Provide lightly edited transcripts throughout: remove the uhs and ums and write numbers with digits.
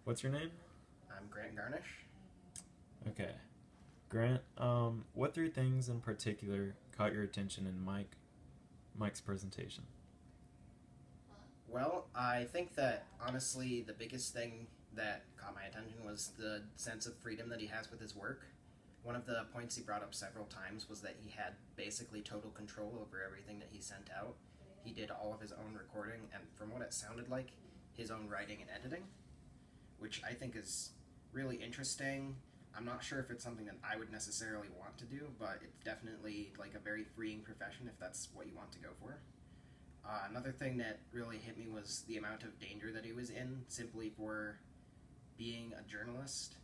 What's your name? I'm Grant Garnish. Okay. Grant, what three things in particular caught your attention in Mike's presentation? Well, I think that honestly, the biggest thing that caught my attention was the sense of freedom that he has with his work. One of the points he brought up several times was that he had basically total control over everything that he sent out. He did all of his own recording, and from what it sounded like, his own writing and editing, which I think is really interesting. I'm not sure if it's something that I would necessarily want to do, but it's definitely like a very freeing profession if that's what you want to go for. Another thing that really hit me was the amount of danger that he was in simply for being a journalist.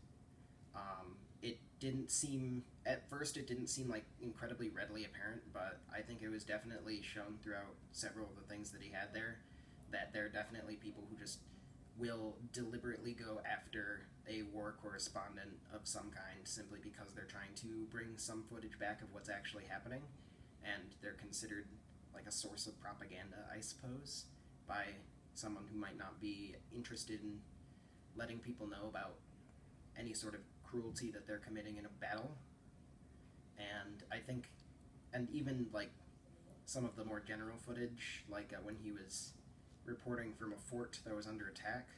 It didn't seem, at first, it didn't seem like incredibly readily apparent, but I think it was definitely shown throughout several of the things that he had there that there are definitely people who just will deliberately go after a war correspondent of some kind simply because they're trying to bring some footage back of what's actually happening, and they're considered like a source of propaganda, I suppose, by someone who might not be interested in letting people know about any sort of cruelty that they're committing in a battle. And I think, and even like some of the more general footage, like when he was reporting from a fort that was under attack,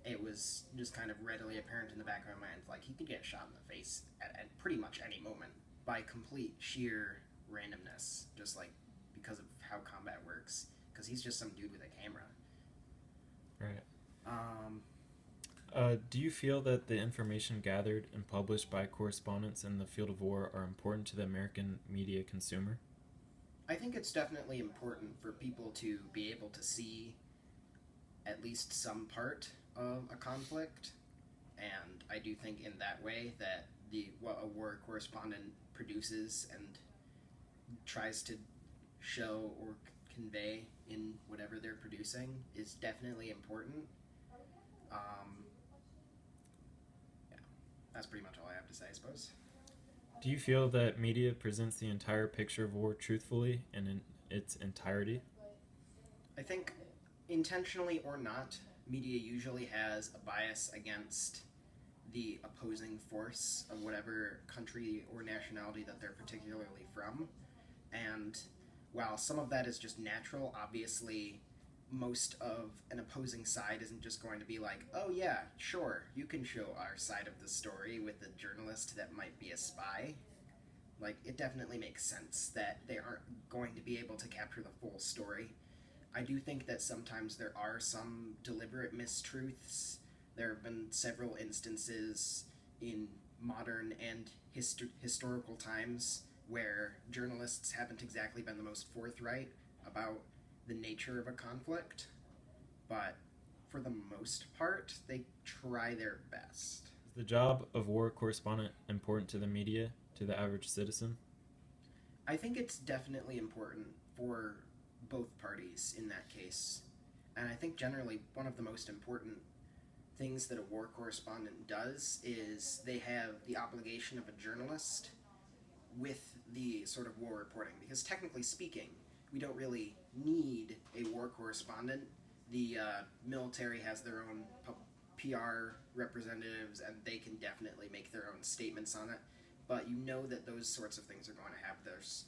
it was just kind of readily apparent in the back of my mind, like he could get shot in the face at pretty much any moment by complete sheer randomness, just like because of how combat works. Because he's just some dude with a camera. Right. Um, Do you feel that the information gathered and published by correspondents in the field of war are important to the American media consumer? I think it's definitely important for people to be able to see at least some part of a conflict, and I do think in that way that the what a war correspondent produces and tries to show or convey in whatever they're producing is definitely important. Um, yeah, that's pretty much all I have to say, I suppose. Do you feel that media presents the entire picture of war truthfully and in its entirety? I think, intentionally or not, media usually has a bias against the opposing force of whatever country or nationality that they're particularly from. And while some of that is just natural, obviously, most of an opposing side isn't just going to be like, oh, yeah, sure, you can show our side of the story with a journalist that might be a spy. Like, it definitely makes sense that they aren't going to be able to capture the full story. I do think that sometimes there are some deliberate mistruths. There have been several instances in modern and historical times where journalists haven't exactly been the most forthright about the nature of a conflict, but for the most part, they try their best. Is the job of war correspondent important to the media, to the average citizen? I think it's definitely important for both parties in that case. And I think generally one of the most important things that a war correspondent does is they have the obligation of a journalist with the sort of war reporting. Because technically speaking, we don't really need a war correspondent. The military has their own PR representatives, and they can definitely make their own statements on it. But you know that those sorts of things are going to have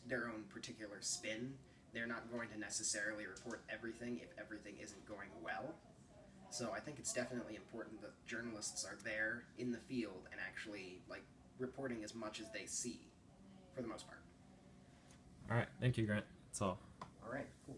their own particular spin. They're not going to necessarily report everything if everything isn't going well. So I think it's definitely important that journalists are there in the field and actually like reporting as much as they see, for the most part. All right. Thank you, Grant. That's all. All right, cool.